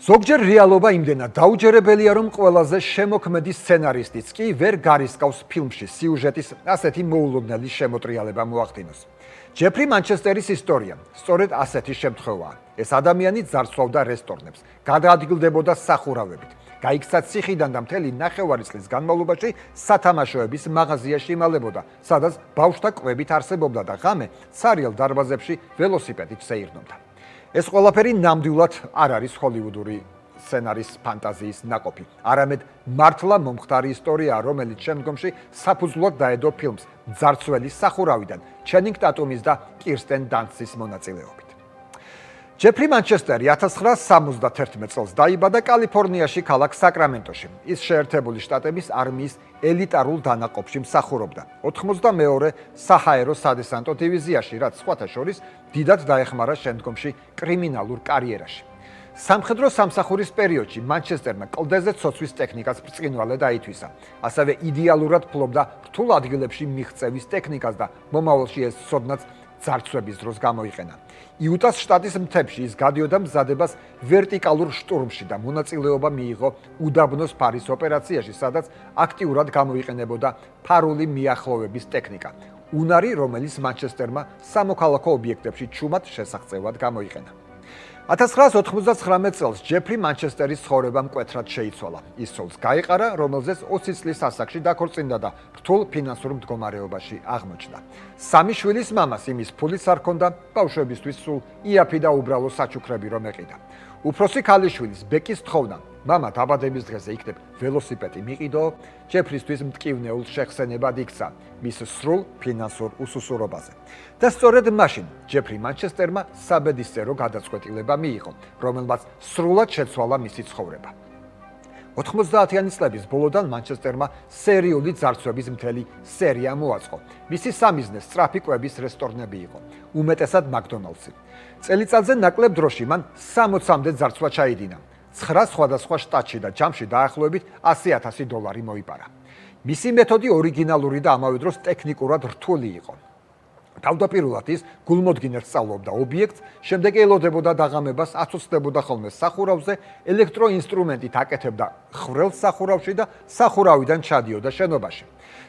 ზოგჯერ რეალობა იმდენად დაუჯერებელია, რომ ყველაზე შემოქმედი სცენარისტიც კი ვერ გარისკავს ფილმში სიუჟეტის ასეთი მოულოდნელი შემოტრიალება მოახდინოს. ჯეფრი მანჩესტერის ისტორია სწორედ ასეთი შემთხვევაა. ეს ადამიანი ძარცვავდა რესტორნებს, გადაადგილდებოდა სახურავებით, გაიქცა ციხიდან და მთელი ნახევარი წლის განმავლობაში სათამაშოების მაღაზიაში იმალებოდა, სადაც ბავშვთა კვებით არსებობდა და ღამე ცარიელ დარბაზებში ველოსიპედით სეირნობდა. ეს ყველაფერი ნამდვილად არ არის ჰოლივუდური სცენარის ფანტაზიის ნაკოფი. არამედ მართლა მომხდარი ისტორიაა, რომელიც შემდგომში საფუძვლად დაედო ფილმს ძარცველი სახურავიდან ჩენინგ ტატუმის და კირსტენ დანსტის მონაწილეობით. ჯეფრი მანჩესტერი 1971 წელს დაიბადა კალიფორნიაში ქალაქ საკრამენტოში. ის შეერთებული შტატების არმიის ელიტარულ დანაყოფში მსახურობდა. 82 საჰაერო სადესანტო დივიზიაში, რაც სხვათა შორის დიდად დაეხმარა შემდგომში კრიმინალურ კარიერაში. სამხედრო სამსახურის პერიოდში მანჩესტერმა კლდეზე ცოცვის ტექნიკას ბრწყინვალე დაითვისა. ასევე იდეალურად ფლობდა რთულ ადგილებში მიღწევის ტექნიკას და მომავალში ეს ცოდნაც ძარცვების დროს გამოიყენა. იუტას შტატის მთებში ის გადიოდა მზადებას ვერტიკალურ შტურმში და მონაწილეობა მიიღო უდაბნოს ფარის ოპერაციაში, სადაც აქტიურად გამოიყენებოდა ფარული მიახლოვების ტექნიკა. უნარი, რომელიც მანჩესტერმა სამოქალაქო ობიექტებში ჩუმად შესაღწევად გამოიყენა. 1999 წელს ჯეფრი მანჩესტერის ცხოვრება მკვეთრად შეიცვალა. ის ცოლს გაეყარა, რომელზეც 20 წლის ასაკში დაქორწინდა და რთულ ფინანსურ მდგომარეობაში აღმოჩნდა. სამი შვილის მამას იმის ფულიც არ ჰქონდა, ბავშვებისთვის სულ იაფი და უბრალო საჩუქრები რომ ეყიდა. უფროსი ქალიშვილის ბეკის თხოვნა, მამა დაბადების დღეზე იქნებ ველოსიპედი მიყიდო, ჯეფრისთვის მტკივნეულ შეხსენებად იქცა მის სრულ ფინანსურ უსუსურობაზე. და სწორედ მაშინ ჯეფრი მანჩესტერმა საბედისწერო გადაწყვეტილება მიიღო, რომელმაც სრულად შეცვალა მისი ცხოვრება. 90-იანი წლების ბოლოდან მანჩესტერმა სერიული ძარცვების მთელი სერია მოაწყო. მისი სამიზნე სწრაფი კვების რესტორნები იყო, უმეტესად მაკდონალდსი. წელიწადზე ნაკლებ დროში მან 60-მდე ძარცვა ჩაიდინა. 9 სხვადასხვა შტატში და ჯამში დაახლოებით $100,000 მოიპარა. მისი მეთოდი ორიგინალური და ამავე დროს ტექნიკურად რთული იყო. თავდაპირველად ის გულმოდგინედ სწავლობდა ობიექტს, შემდეგ ელოდებოდა დაღამებას, აცოცხლებოდა ხოლმე სახურავზე, ელექტროინსტრუმენტით აკეთებდა ხვრელს სახურავში და სახურავიდან ჩადიოდა შენობაში.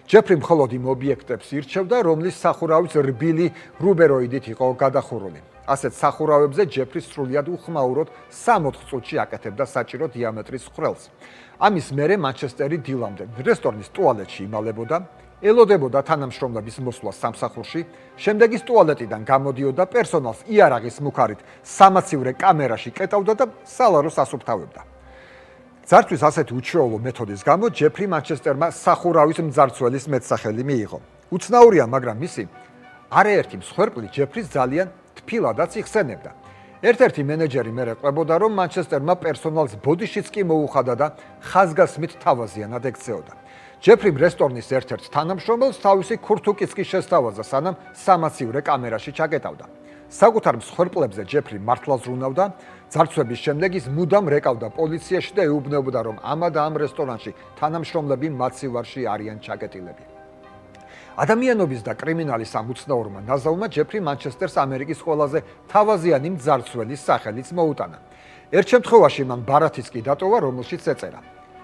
ჯეფრი მხოლოდ იმ ობიექტებს ირჩევდა, რომლის სახურავის რბილი რუბეროიდით იყო გადახურული. ასეთ სახურავებზე ჯეფრი სრულიად უხმაუროდ 3-4 წუთში აკეთებდა საჭირო დიამეტრის ხვრელს. ამის მერე მანჩესტერი დილამდე რესტორნის ტუალეტში იმალებოდა, ელოდებოდა თანამშრომლების მოსვლა სამსახურში, შემდეგ ის ტუალეტიდან გამოდიოდა პერსონალს იარაღის მუქარით სამაცივრე კამერაში კეტავდა და სალაროს ასუფთავებდა. ძარცვის ასეთი უჩვეულო მეთოდის გამო ჯეფრი მანჩესტერმა სახურავის მძარცველის მეტსახელი მიიღო. უცნაურია, მაგრამ მისი არაერთი მსხვერპლი ჯეფრის ძალიან თბილადაც იხსენებდა. ერთ-ერთი მენეჯერი მერე ყვებოდა, რომ მანჩესტერმა პერსონალს ბოდიშიც კი მოუხადა და ხაზგასმით თავაზიანად ექცეოდა. ჯეფრიმ რესტორნის ერთ-ერთ თანამშრომელს თავისი ქურთუკიც კი შესთავაზა, სანამ სამაცივრე კამერაში ჩაკეტავდა. საკუთარ მსხვერპლებზე ჯეფრი მართლა ზრუნავდა, ძარცვების შემდეგ ის მუდამ რეკავდა პოლიციაში და ეუბნებოდა, რომ ამა და ამ რესტორანში თანამშრომლები მაცივარში არიან ჩაკეტილები. ადამიანობის და კრიმინალის ამ უცნაურმა ნაზავმა ჯეფრი მანჩესტერს ამერიკის ყველაზე თავაზიანი მძარცველის სახელიც მოუტანა. ერთ შემთხვევაში მან ბარათიც კი დატოვა, რომელშიც ეწერა: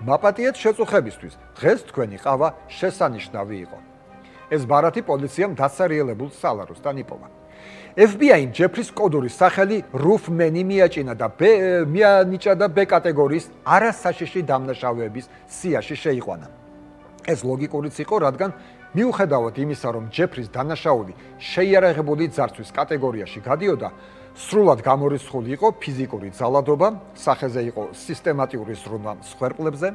მაპატიეთ შეწუხებისთვის, დღეს თქვენი ყავა შესანიშნავი იყო. ეს ბარათი პოლიციამ დასარიელებულ სალაროსთან იპოვა. FBI-მ ჯეფრის კოდური სახელი რუფ მენი მიაჭინა და მიანიჭა და B კატეგორიის არასაშიში დამნაშავეების სიაში შეიყვანა. ეს ლოგიკურიც იყო, რადგან მიუხედავად იმისა, რომ ჯეფრის დანაშაული შეიარაღებული ძარცვის კატეგორიაში გადიოდა, სრულად გამორიცხული იყო ფიზიკური ძალადობა, სახეზე იყო სისტემატიური ზრუნვა მსხვერპლებზე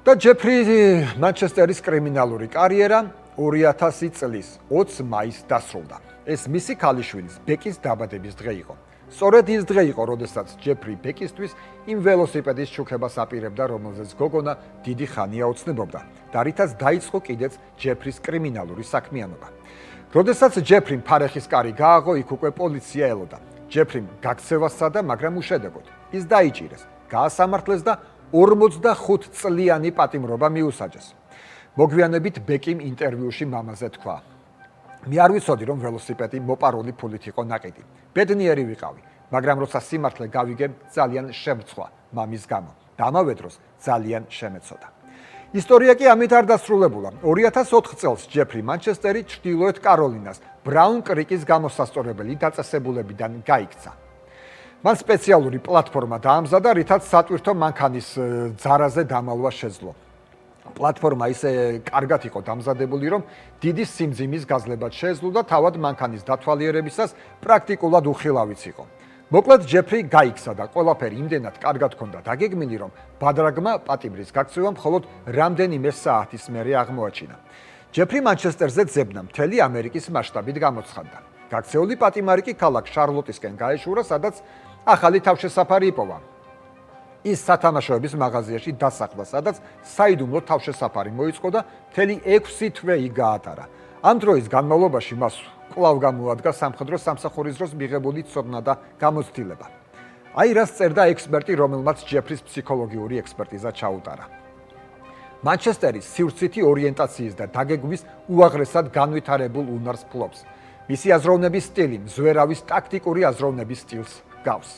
და ჯეფრი მანჩესტერის კრიმინალური კარიერა 2000 წლის 20 მაისს დასრულდა. ეს მისი ქალიშვილის ბეკის დაბადების დღე იყო. სწორედ ის დღე იყო, როდესაც ჯეფრი ბეკისთვის იმ ველოსიპედის შუქებას აპირებდა, რომელზეც გოგონა დიდი ხანია ოცნებობდა და რითაც დაიწყო კიდეც ჯეფრის კრიმინალური საქმიანობა. როდესაც ჯეფრიმ ფარეხის კარი გააღო, იქ უკვე პოლიცია ელოდა. ჯეფრიმ გაქცევა სცადა, მაგრამ უშედეგოდ. ის დაიჭირეს, გაასამართლეს და 45 წლიანი პატიმრობა მიუსაჯეს. მოგვიანებით ბეკიმ ინტერვიუში მამაზე თქვა: მე არ ვიცოდი, რომ ველოსიპედი მოპარული ფულით იყო ნაყიდი. ბედნიერი ვიყავი. მაგრამ როცა სიმართლე გავიგებ, ძალიან შემრცხვა მამის გამო და ამავე დროს ძალიან შემეცოდა. ისტორია კი ამით არ დასრულებულა. 2004 წელს ჯეფრი მანჩესტერი ჩრდილოეთ კაროლინას ბრაუნ კრიკის გამოსასწორებელი დაწესებულებიდან გაიქცა. მან სპეციალური პლატფორმა დაამზადა, რითაც სატვირთო მანქანის ძარაზე დამალვა შეძლო. პლატფორმა ისე კარგად იყო დამზადებული, რომ დიდი სიმძიმის გაზლებაც შეეძლო და თავად მანქანის დათვალიერებისას პრაქტიკულად უხილავიც იყო. მოკლედ ჯეფრი გაიქცა და ყველაფერი იმდენად კარგად ჰქონდა დაგეგმილი, რომ ბადრაგმა პატიმრის გაქცევა მხოლოდ რამდენიმე საათის მერე აღმოაჩინა. ჯეფრი მანჩესტერზე ძებნა მთელი ამერიკის მასშტაბით გამოცხადდა. გაქცეული პატიმარი კი ქალაქ შარლოტისკენ გაეშურა, სადაც ახალი თავშესაფარი იპოვა. ის სათამაშოების მაღაზიაში დასახლა, სადაც საიდუმლო თავშესაფარი მოიწყო და მთელი 6 თვე იქ გაატარა. ამ დროის განმავლობაში მას კვლავ გამოადგა სამხედრო სამსახურის დროს მიღებული ცოდნა და გამოცდილება. აი რას წერდა ექსპერტი, რომელმაც ჯეფრის ფსიქოლოგიური ექსპერტიზა ჩაუტარა. მანჩესტერი სივრცითი ორიენტაციის და დაგეგმვის უაღრესად განვითარებულ უნარს ფლობს. მისი აზროვნების სტილი მზვერავის ტაქტიკური აზროვნების სტილს გავს.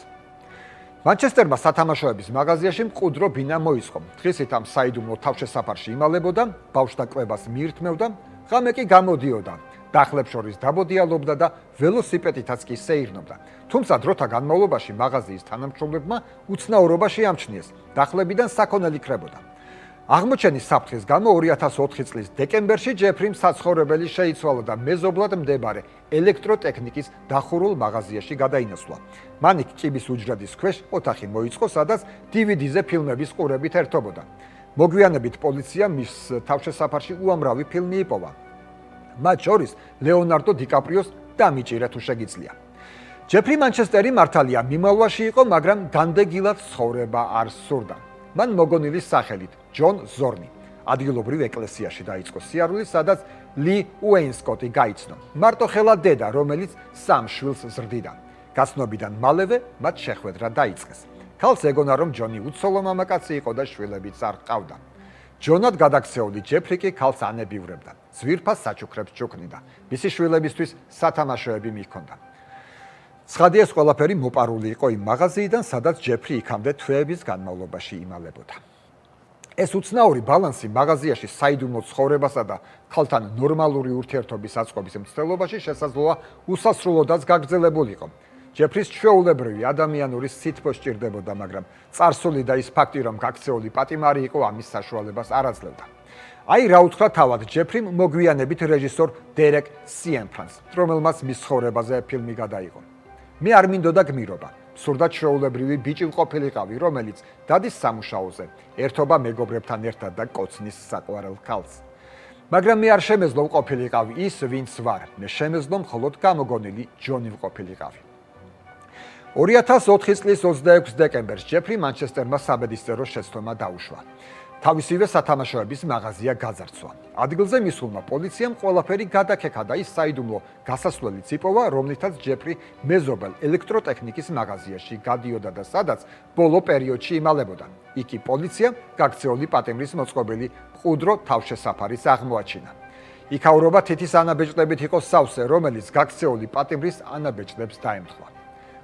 მანჩესტერმა სათამაშოების მაღაზიაში მყუდრო ბინა მოისყო. დღისით ამ საიდუმლო თავშესაფარში იმალებოდა, ბავშვთა კვებას მიირთმევდა, ღამე კი გამოდიოდა. დახლებს შორის დაბოდიალობდა და ველოსიპედითაც კი სეირნობდა. თუმცა დროთა განმავლობაში მაღაზიის თანამშრომლებმა უცნაურობა შეამჩნიეს. დახლებიდან საქონელი ქრებოდა. აღმოჩენის საფრთხის გამო 2004 წლის დეკემბერში ჯეფრიმ საცხოვრებელი შეიცვალა და მეზობლად მდებარე ელექტროტექნიკის დახურულ მაღაზიაში გადაინაცვლა. მან იქ კიბის უჯრედის ქვეშ ოთახი მოიწყო, სადაც DVD-ზე ფილმების ყურებით ერთობოდა. მოგვიანებით პოლიცია მის თავშესაფარში უამრავი ფილმი იპოვა. მათ შორის ლეონარდო დიკაპრიოს დამიჭირა თუ შეგიძლია. ჯეფრი მანჩესტერი მართალია მიმალვაში იყო, მაგრამ განდეგილად ცხოვრება არ სურდა. მან მოგონილი სახელით ჯონ ზორნი ადგილობრივ ეკლესიაში დაიწყო სიარული, სადაც ლი უეინსკოტი გაიცნო. მარტოხელა დედა, რომელიც 3 შვილს ზრდიდა. გაცნობიდან მალევე მათ შეხვედრა დაიწყეს. ქალს ეგონა, რომ ჯონი უცოლო მამაკაცი იყო და შვილებიც არ ჰყავდა. ჯონად გადაქცეული ჯეფრი კი ქალს ანებივრებდა. ძვირფას საჩუქრებს ჩუქნიდა. მისი შვილებისთვის სათამაშოები მიჰქონდა. ცხადია, ეს ყველაფერი მოპარული იყო იმ მაღაზიიდან, სადაც ჯეფრი იქამდე თვეების განმავლობაში იმალებოდა. ეს უცნაური ბალანსი მაღაზიაში საიდუმლო ცხოვრებასა და ქალთან ნორმალური ურთიერთობის აწყობის მცდელობაში შესაძლოა უსასრულოდაც გაგრძელებულიყო. ჯეფრის ჩვეულებრივი ადამიანური სითბო სჭირდებოდა, მაგრამ წარსული და ის ფაქტი, რომ გაქცეული პატიმარი იყო, ამის საშუალებას არ აძლევდა. აი რა უთხრა თავად ჯეფრიმ მოგვიანებით რეჟისორ დერეკ სიენფრანს, რომელმაც მის ცხოვრებაზე ფილმი გადაიღო. მე არ მინდოდა გმირობა. სურდა ჩვეულებრივი ბიჭი ყოფილიყავი, რომელიც დადის სამუშაოზე, ერთობა მეგობრებთან ერთად და კოცნის საყვარელ ქალს. მაგრამ მე არ შემეძლო ყოფილიყავი ის, ვინც ვარ. მე შემეძლო მხოლოდ გამოგონილი ჯონი ყოფილიყავი. 2004 წლის 26 დეკემბერს ჯეფრი მანჩესტერმა საბედისწერო შეცდომა დაუშვა. თავისივე სათამაშოების მაღაზია გაძარცვა. ადგილზე მისულმა პოლიციამ ყველაფერი გადაკექა და ის საიდუმლო გასასვლელიც იპოვა, რომლითაც ჯეფრი მეზობელ ელექტროტექნიკის მაღაზიაში გადიოდა და სადაც ბოლო პერიოდში იმალებოდა. იქ პოლიციამ გაქცეული პატიმრის მოწყობილი მყუდრო თავშესაფარის აღმოაჩინა. იქაურობა თითის ანაბეჭდებით იყო სავსე, რომელიც გაქცეული პატიმრის ანაბეჭდებს დაემთხვა.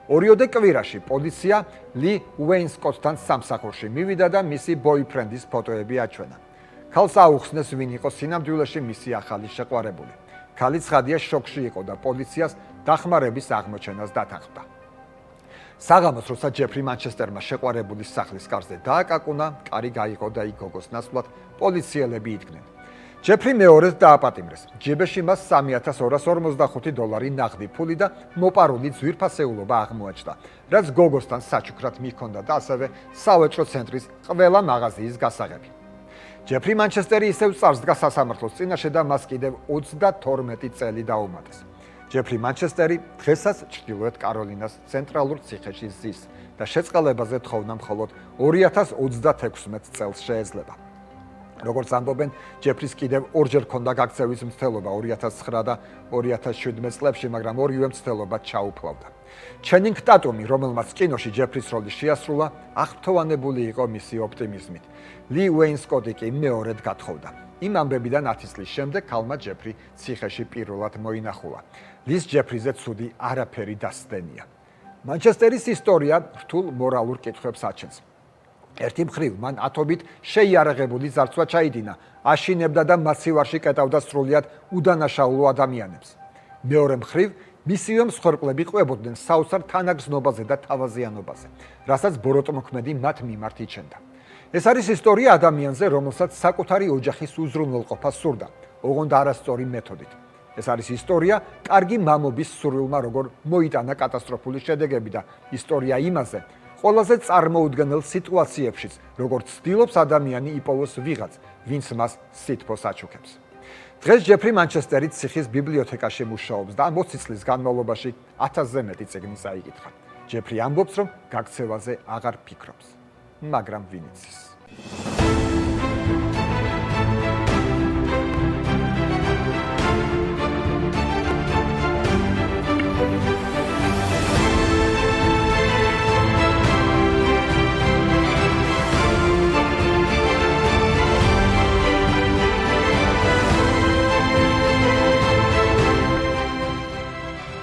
ორიოდე კვირაში პოლიცია ლი უეინსკოტთან სამსახურში მივიდა და მისი ბოიფრენდის ფოტოები აჩვენა. ქალს აუხსნეს, ვინ იყო სინამდვილეში მისი ახალი შეყვარებული. ქალი ცხადია შოკში იყო და პოლიციას დახმარების აღმოჩენას დათანხმდა. საღამოს, როცა ჯეფრი მანჩესტერმა შეყვარებულის სახლის კარზე დააკაკუნა, კარი გაიღო და იქ გოგოს ნაცვლად პოლიციელები იდგნენ. ჯეფრი მეორედ დააპატიმრეს. ჯიბეში მას $3245 ნაღდი ფული და მოპარული ძვირფასეულობა აღმოაჩნდა, რაც გოგოსთან საჩუქრად მიჰქონდა და ასევე სავაჭრო ცენტრის ყველა მაღაზიის გასაღები. ჯეფრი მანჩესტერი ისევ წარსდგა სასამართლოს წინაშე და მას კიდევ 32 წელი დაუმატეს. ჯეფრი მანჩესტერი დღესაც ჩრდილოეთ კაროლინას ცენტრალურ ციხეში ზის და შეწყალებაზე თხოვნა მხოლოდ 2036 წელს შეეძლება. როგორც ამბობენ, ჯეფრის კიდევ ორჯერ ჰქონდა გაქცევის მცდელობა 2009 და 2017 წლებში, მაგრამ ორივე მცდელობა ჩაუფლავდა. ჩენინგ ტატუმი, რომელმაც კინოში ჯეფრის როლი შეასრულა, აღფრთოვანებული იყო მისი ოპტიმიზმით. ლი უეინსკოტი კი მეორედ გათხოვდა. იმ ამბებიდან 10 წლის შემდეგ ქალმა ჯეფრი ციხეში პირველად მოინახულა. ლის ჯეფრიზე ცუდი არაფერი დასდენია. მანჩესტერის ისტორია რთულ მორალურ კითხვებს აჩენს. ერთი მხრივ მან ათობით შეიარაღებული ძარცვა ჩაიდინა, აშინებდა და მასივარში კეტავდა სრულიად უდანაშაულო ადამიანებს. მეორე მხრივ მისივე მსხვერპლები ყვებოდნენ საოცარ თანაგრძნობაზე და თავაზიანობაზე, რასაც ბოროტმოქმედი მათ მიმართ იჩენდა. ეს არის ისტორია ადამიანზე, რომელსაც საკუთარი ოჯახის უზრუნველყოფა სურდა, ოღონდ არასწორი მეთოდით. ეს არის ისტორია კარგი მამობის სურვილმა, როგორ მოიტანა კატასტროფული შედეგები და ისტორია იმაზე, ყველაზე წარმოუდგენელ სიტუაციებშიც, როგორც ცდილობს ადამიანი იპოვოს ვიღაც, ვინც მას სითბოს აჩუქებს. დღეს ჯეფრი მანჩესტერის ციხის ბიბლიოთეკაში მუშაობს და 20 წლის განმავლობაში 1000-ზე მეტი წიგნი წაიკითხა. ჯეფრი ამბობს, რომ გაქცევაზე აღარ ფიქრობს, მაგრამ ვინ იცის.